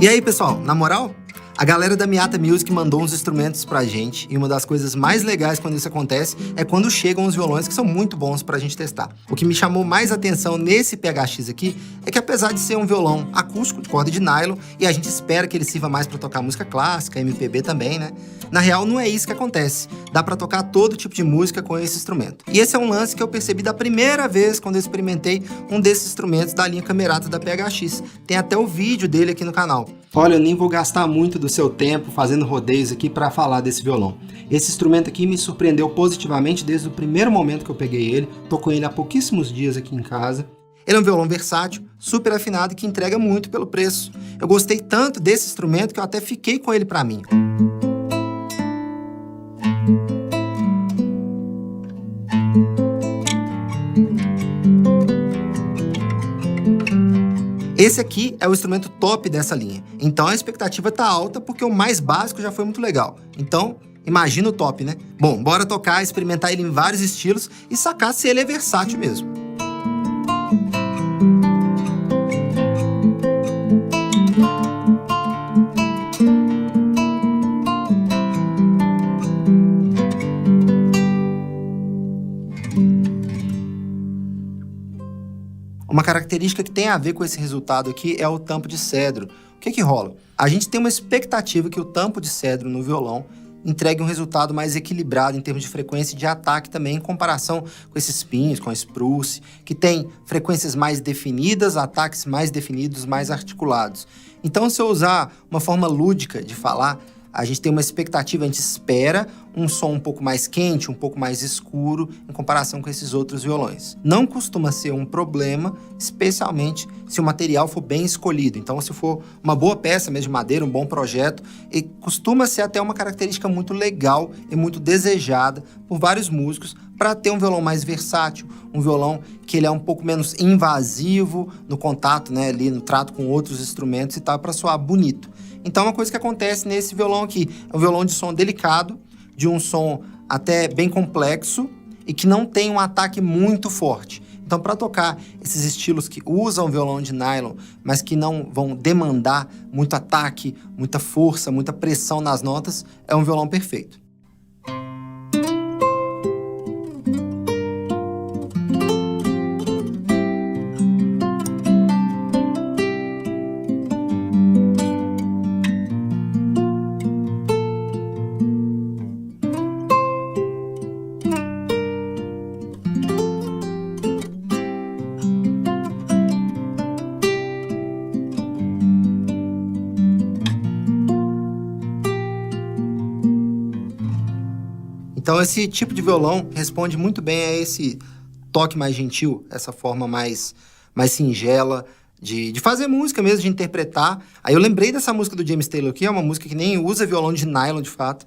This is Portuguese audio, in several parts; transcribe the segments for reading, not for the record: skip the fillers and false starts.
E aí, pessoal, na moral? A galera da Miata Music mandou uns instrumentos pra gente, e uma das coisas mais legais quando isso acontece é quando chegam os violões que são muito bons pra gente testar. O que me chamou mais atenção nesse PHX aqui é que, apesar de ser um violão acústico de corda de nylon, e a gente espera que ele sirva mais pra tocar música clássica, MPB também, né? Na real, não é isso que acontece. Dá pra tocar todo tipo de música com esse instrumento. E esse é um lance que eu percebi da primeira vez quando eu experimentei um desses instrumentos da linha Camerata da PHX. Tem até o vídeo dele aqui no canal. Olha, eu nem vou gastar muito do seu tempo fazendo rodeios aqui para falar desse violão. Esse instrumento aqui me surpreendeu positivamente desde o primeiro momento que eu peguei ele. Tô com ele há pouquíssimos dias aqui em casa. Ele é um violão versátil, super afinado e que entrega muito pelo preço. Eu gostei tanto desse instrumento que eu até fiquei com ele para mim. Esse aqui é o instrumento top dessa linha, então a expectativa tá alta porque o mais básico já foi muito legal. Então, imagina o top, né? Bom, bora tocar, experimentar ele em vários estilos e sacar se ele é versátil mesmo. Uma característica que tem a ver com esse resultado aqui é o tampo de cedro. O que rola? A gente tem uma expectativa que o tampo de cedro no violão entregue um resultado mais equilibrado em termos de frequência e de ataque também, em comparação com esses pins, com a spruce, que tem frequências mais definidas, ataques mais definidos, mais articulados. Então, se eu usar uma forma lúdica de falar, a gente tem uma expectativa, a gente espera um som um pouco mais quente, um pouco mais escuro, em comparação com esses outros violões. Não costuma ser um problema, especialmente se o material for bem escolhido. Então, se for uma boa peça mesmo de madeira, um bom projeto, e costuma ser até uma característica muito legal e muito desejada por vários músicos para ter um violão mais versátil, um violão que ele é um pouco menos invasivo no contato, né, ali no trato com outros instrumentos e tal, para soar bonito. Então, uma coisa que acontece nesse violão aqui é um violão de som delicado, de um som até bem complexo e que não tem um ataque muito forte. Então, para tocar esses estilos que usam violão de nylon, mas que não vão demandar muito ataque, muita força, muita pressão nas notas, é um violão perfeito. Então esse tipo de violão responde muito bem a esse toque mais gentil, essa forma mais singela de fazer música mesmo, de interpretar. Aí eu lembrei dessa música do James Taylor aqui, é uma música que nem usa violão de nylon de fato,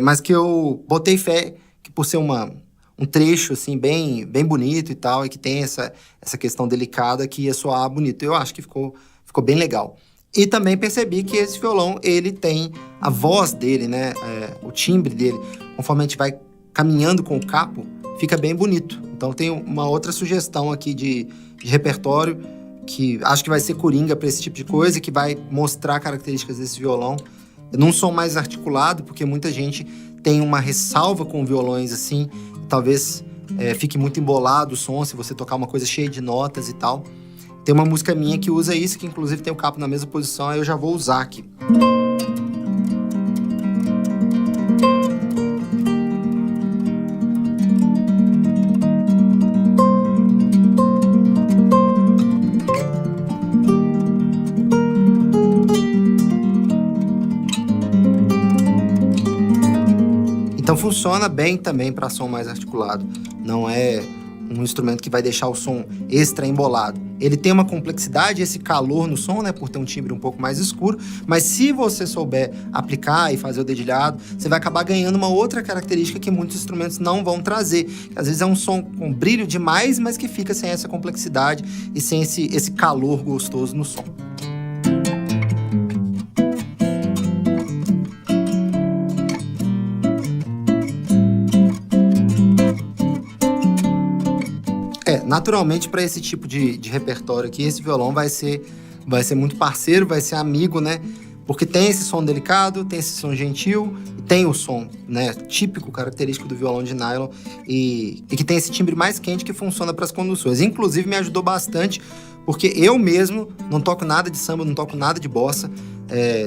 mas que eu botei fé que por ser um trecho assim bem bonito e tal, e que tem essa questão delicada que ia soar bonito. Eu acho que ficou bem legal. E também percebi que esse violão, ele tem a voz dele, né? O timbre dele, conforme a gente vai caminhando com o capo, fica bem bonito. Então tem uma outra sugestão aqui de repertório, que acho que vai ser coringa para esse tipo de coisa, e que vai mostrar características desse violão. Num som mais articulado, porque muita gente tem uma ressalva com violões assim, talvez fique muito embolado o som se você tocar uma coisa cheia de notas e tal. Tem uma música minha que usa isso, que inclusive tem o capo na mesma posição, aí eu já vou usar aqui. Então funciona bem também para som mais articulado. Não é um instrumento que vai deixar o som extra embolado. Ele tem uma complexidade, esse calor no som, né, por ter um timbre um pouco mais escuro, mas se você souber aplicar e fazer o dedilhado, você vai acabar ganhando uma outra característica que muitos instrumentos não vão trazer. Às vezes é um som com brilho demais, mas que fica sem essa complexidade e sem esse calor gostoso no som. Naturalmente, para esse tipo de repertório aqui, esse violão vai ser vai ser muito parceiro, vai ser amigo, né? Porque tem esse som delicado, tem esse som gentil, tem o som, né, típico, característico do violão de nylon e que tem esse timbre mais quente que funciona para as conduções. Inclusive, me ajudou bastante, porque eu mesmo não toco nada de samba, não toco nada de bossa.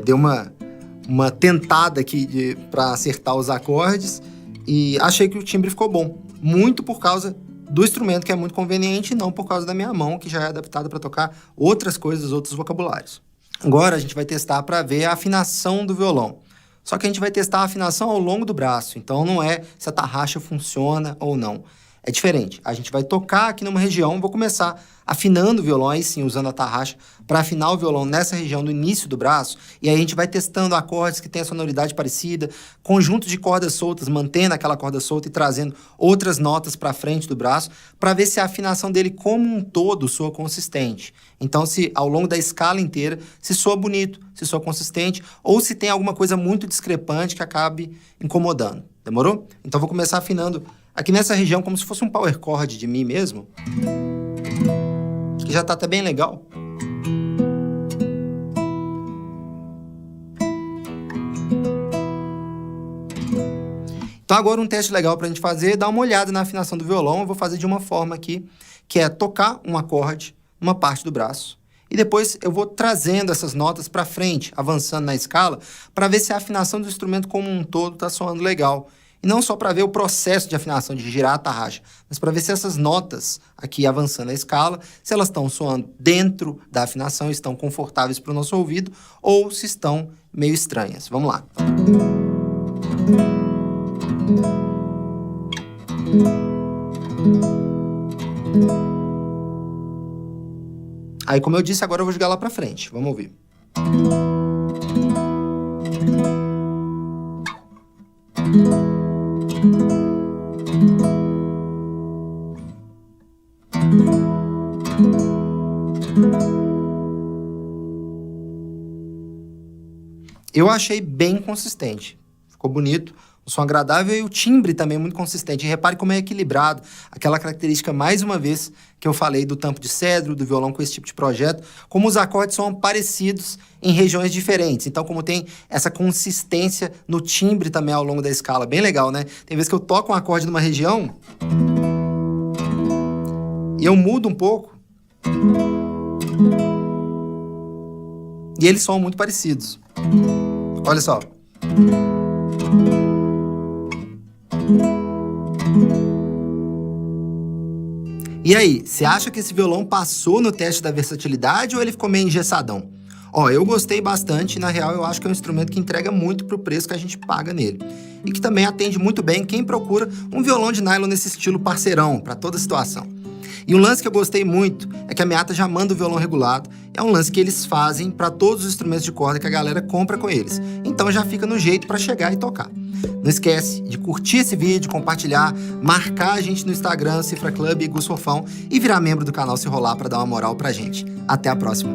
Dei uma tentada aqui para acertar os acordes e achei que o timbre ficou bom. Muito por causa do instrumento, que é muito conveniente, e não por causa da minha mão, que já é adaptada para tocar outras coisas, outros vocabulários. Agora a gente vai testar para ver a afinação do violão. Só que a gente vai testar a afinação ao longo do braço, então não é se a tarraxa funciona ou não. É diferente. A gente vai tocar aqui numa região, vou começar afinando o violão, aí sim, usando a tarraxa, para afinar o violão nessa região do início do braço, e aí a gente vai testando acordes que têm a sonoridade parecida, conjuntos de cordas soltas, mantendo aquela corda solta e trazendo outras notas para frente do braço, para ver se a afinação dele como um todo soa consistente. Então, se ao longo da escala inteira, se soa bonito, se soa consistente, ou se tem alguma coisa muito discrepante que acabe incomodando. Demorou? Então, vou começar afinando aqui nessa região, como se fosse um power chord de Mi mesmo, que já tá até bem legal. Então agora um teste legal pra gente fazer é dar uma olhada na afinação do violão. Eu vou fazer de uma forma aqui, que é tocar um acorde numa parte do braço. E depois eu vou trazendo essas notas pra frente, avançando na escala, para ver se a afinação do instrumento como um todo tá soando legal. E não só para ver o processo de afinação, de girar a tarraxa, mas para ver se essas notas aqui avançando a escala, se elas estão soando dentro da afinação, estão confortáveis para o nosso ouvido, ou se estão meio estranhas. Vamos lá. Aí, como eu disse, agora eu vou jogar lá para frente. Vamos ouvir. Eu achei bem consistente, ficou bonito, um som agradável e o timbre também muito consistente. E repare como é equilibrado, aquela característica, mais uma vez, que eu falei do tampo de cedro, do violão com esse tipo de projeto, como os acordes são parecidos em regiões diferentes. Então, como tem essa consistência no timbre também ao longo da escala, bem legal, né? Tem vezes que eu toco um acorde numa região e eu mudo um pouco e eles são muito parecidos. Olha só. E aí, você acha que esse violão passou no teste da versatilidade ou ele ficou meio engessadão? Ó, eu gostei bastante e, na real, eu acho que é um instrumento que entrega muito pro preço que a gente paga nele. E que também atende muito bem quem procura um violão de nylon nesse estilo parceirão, para toda situação. E um lance que eu gostei muito é que a Meata já manda o violão regulado. É um lance que eles fazem para todos os instrumentos de corda que a galera compra com eles. Então já fica no jeito para chegar e tocar. Não esquece de curtir esse vídeo, compartilhar, marcar a gente no Instagram, Cifra Club e Gus Fofão, e virar membro do canal se rolar para dar uma moral pra gente. Até a próxima!